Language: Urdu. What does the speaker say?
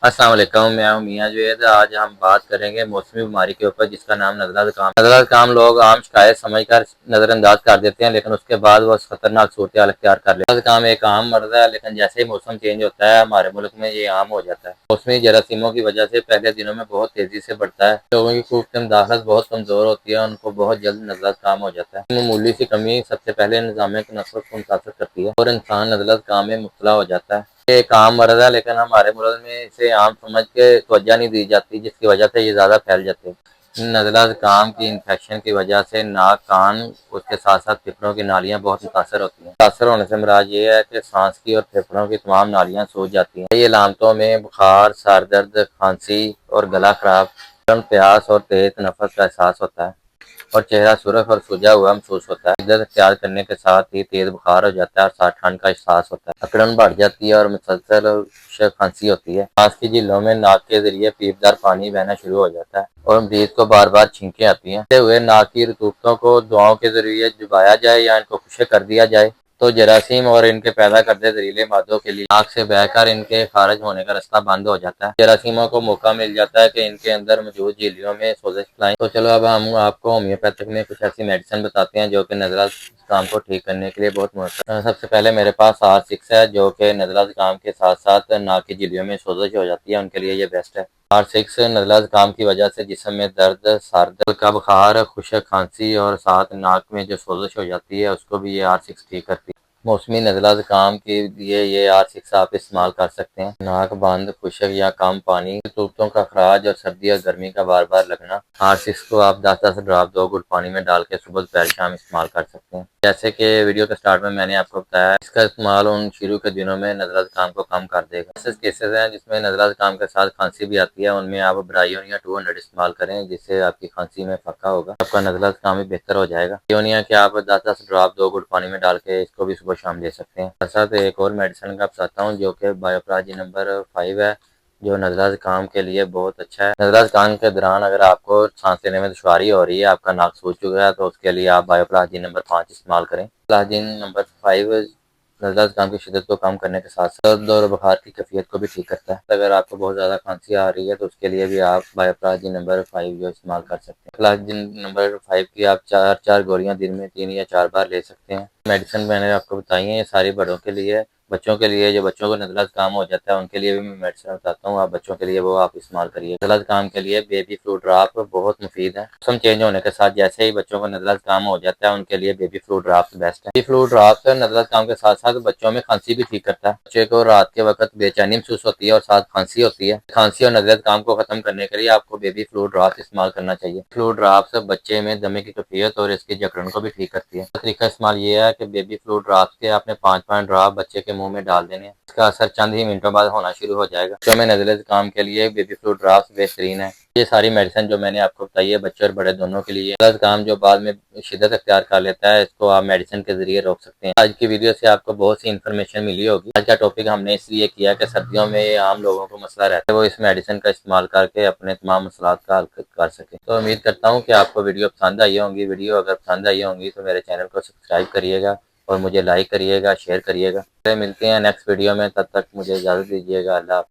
السلام علیکم، میں ہوں میاں جوید۔ آج ہم بات کریں گے موسمی بیماری کے اوپر جس کا نام نزلہ زکام۔ نزلہ زکام لوگ عام شکایت سمجھ کر نظر انداز کر دیتے ہیں، لیکن اس کے بعد وہ خطرناک صورتحال اختیار کر لیتے ہیں۔ نزلہ زکام ایک عام مرض ہے، لیکن جیسے ہی موسم چینج ہوتا ہے ہمارے ملک میں یہ عام ہو جاتا ہے۔ موسمی جراثیموں کی وجہ سے پہلے دنوں میں بہت تیزی سے بڑھتا ہے۔ لوگوں کی خون کی مداخلت بہت کمزور ہوتی ہے، ان کو بہت جلد نزلہ زکام ہو جاتا ہے۔ معمولی سی کمی سب سے پہلے نظام تنفس کو متاثر کرتی ہے اور انسان نزلہ زکام میں مبتلا ہو جاتا ہے۔ یہ ایک عام مرض ہے، لیکن ہمارے ملک میں اسے عام سمجھ کے توجہ نہیں دی جاتی، جس کی وجہ سے یہ زیادہ پھیل جاتے ہیں۔ نزلہ زکام کی انفیکشن کی وجہ سے ناک، کان، اس کے ساتھ ساتھ پھیپھڑوں کی نالیاں بہت متاثر ہوتی ہیں۔ متاثر ہونے سے مراد یہ ہے کہ سانس کی اور پھیپھڑوں کی تمام نالیاں سوج جاتی ہیں۔ کئی علامتوں میں بخار، سر درد، کھانسی اور گلا خراب، پیاس اور تیز تنفس کا احساس ہوتا ہے، اور چہرہ سرخ اور سوجا ہوا محسوس ہوتا ہے۔ شدت اختیار کرنے کے ساتھ ہی تیز بخار ہو جاتا ہے اور ساتھ ٹھنڈ کا احساس ہوتا ہے۔ اکڑن بڑھ جاتی ہے اور مسلسل خشک کھانسی ہوتی ہے۔ سانس کی جھیلوں میں ناک کے ذریعے پیپدار پانی بہنا شروع ہو جاتا ہے اور مریض کو بار بار چھینکیں آتی ہیں۔ بڑھتے ہوئے ناک کی رطوبتوں کو دعاؤں کے ذریعے دبایا جائے یا ان کو خشک کر دیا جائے تو جراثیم اور ان کے پیدا کردہ زہریلے مادوں کے لیے ناک سے بہہ کر ان کے خارج ہونے کا رستہ بند ہو جاتا ہے۔ جراثیموں کو موقع مل جاتا ہے کہ ان کے اندر موجود جھیلیوں میں سوزش پھیلائیں۔ تو چلو اب ہم آپ کو ہومیوپیتھک میں کچھ ایسی میڈیسن بتاتے ہیں جو کہ نزلہ زکام کو ٹھیک کرنے کے لیے بہت مؤثر ہے۔ سب سے پہلے میرے پاس R6 ہے، جو کہ نزلہ زکام کے ساتھ ساتھ ناک کی جھلیوں میں سوزش ہو جاتی ہے ان کے لیے یہ بیسٹ ہے۔ R6 نزلہ زکام کی وجہ سے جسم میں درد، سر درد کا بخار، خشک کھانسی اور ساتھ ناک میں جو سوزش ہو جاتی ہے اس کو بھی یہ R6 ٹھیک کرتی ہے۔ موسمی نزلہ زکام کے لیے یہ R6 آپ استعمال کر سکتے ہیں۔ ناک بند، خشک یا کم پانی، رطوبتوں کا اخراج اور سردی اور گرمی کا بار بار لگنا۔ R6 کو آپ 10 ڈراپ 2 گھونٹ پانی میں ڈال کے صبح دوپہر شام استعمال کر سکتے ہیں۔ جیسے کہ ویڈیو کے سٹارٹ میں نے آپ کو بتایا، اس کا استعمال ان شروع کے دنوں میں نزلہ زکام کو کم کر دے گا۔ ایسے کیسز ہیں جس میں نزلہ زکام کے ساتھ کھانسی بھی آتی ہے، ان میں آپ برائیونیا 200 استعمال کریں، جس سے آپ کی کھانسی میں پھکا ہوگا، آپ کا نزلہ زکام بھی بہتر ہو جائے گا۔ برائیونیا کے آپ 10 ڈراپ 2 گھونٹ پانی میں ڈال کے اس کو بھی صبح شام لے سکتے ہیں۔ ساتھ ساتھ ایک اور میڈیسن کا بتاتا ہوں جو کہ بایوپراجی نمبر 5 ہے، جو نزلہ زکام کے لیے بہت اچھا ہے۔ نزلہ زکام کے دوران اگر آپ کو سانس لینے میں دشواری ہو رہی ہے، آپ کا ناک سوج چکا ہے، تو اس کے لیے آپ بایوپراجی نمبر 5 استعمال کریں۔ بایوپراجی نمبر 5 نزلہ زکام کی شدت کو کم کرنے کے ساتھ ساتھ درد اور بخار کی کیفیت کو بھی ٹھیک کرتا ہے۔ اگر آپ کو بہت زیادہ کھانسی آ رہی ہے تو اس کے لیے بھی آپ بایوپراجی نمبر 5 جو استعمال کر سکتے ہیں۔ بایوپراجی نمبر 5 کی آپ 4 گولیاں دن میں 3 یا 4 بار لے سکتے ہیں۔ میڈیسن میں نے آپ کو بتائی ہیں، یہ ساری بڑوں کے لیے، بچوں کے لیے جو بچوں کو نزلہ زکام ہو جاتا ہے ان کے لیے بھی میں میڈیسن بتاتا ہوں، آپ بچوں کے لیے وہ آپ استعمال کریے۔ نزلہ زکام کے لیے بیبی فلو ڈراپ بہت مفید ہے۔ موسم چینج ہونے کے ساتھ جیسے ہی بچوں کو نزلہ زکام ہو جاتا ہے ان کے لیے بیبی فلو ڈراپ بیسٹ ہے۔ بیبی فلو ڈراپ نزلہ زکام کے ساتھ ساتھ بچوں میں کھانسی بھی ٹھیک کرتا ہے۔ بچے کو رات کے وقت بے چینی محسوس ہوتی ہے اور ساتھ کھانسی ہوتی ہے، کھانسی اور نزلہ زکام کو ختم کرنے کے لیے آپ کو بیبی فلو ڈراپ استعمال کرنا چاہیے۔ فلو ڈراپس بچے میں دمے کی کیفیت اور اس کی جکڑن کو بھی ٹھیک کرتی ہے۔ طریقہ استعمال یہ ہے کہ بیبی فلو ڈراپس کے آپ نے 5 ڈراپ بچے کے منہ میں ڈال دینے ہیں، اس کا اثر چند ہی منٹوں بعد ہونا شروع ہو جائے گا۔ بچوں میں نزلہ زکام کے لیے بیبی فلو ڈراپس بہترین ہے۔ یہ ساری میڈیسن جو میں نے آپ کو بتائی ہے بچے اور بڑے دونوں کے لیے، نزلہ زکام جو بعد میں شدت اختیار کر لیتا ہے اس کو آپ میڈیسن کے ذریعے روک سکتے ہیں۔ آج کی ویڈیو سے آپ کو بہت سی انفارمیشن ملی ہوگی۔ آج کا ٹاپک ہم نے اس لیے کیا کہ سردیوں میں عام لوگوں کو مسئلہ رہتا ہے، وہ اس میڈیسن کا استعمال کر کے اپنے تمام مسئلات کا حل کر سکیں۔ تو امید کرتا ہوں کہ آپ کو ویڈیو پسند آئی ہوں گی۔ ویڈیو اگر پسند آئی ہوں گی تو میرے چینل کو سبسکرائب کریے گا اور مجھے لائک کریے گا، شیئر کریے گا۔ ملتے ہیں نیکسٹ ویڈیو میں، تب تک مجھے اجازت دیجیے گا۔ اللہ حافظ۔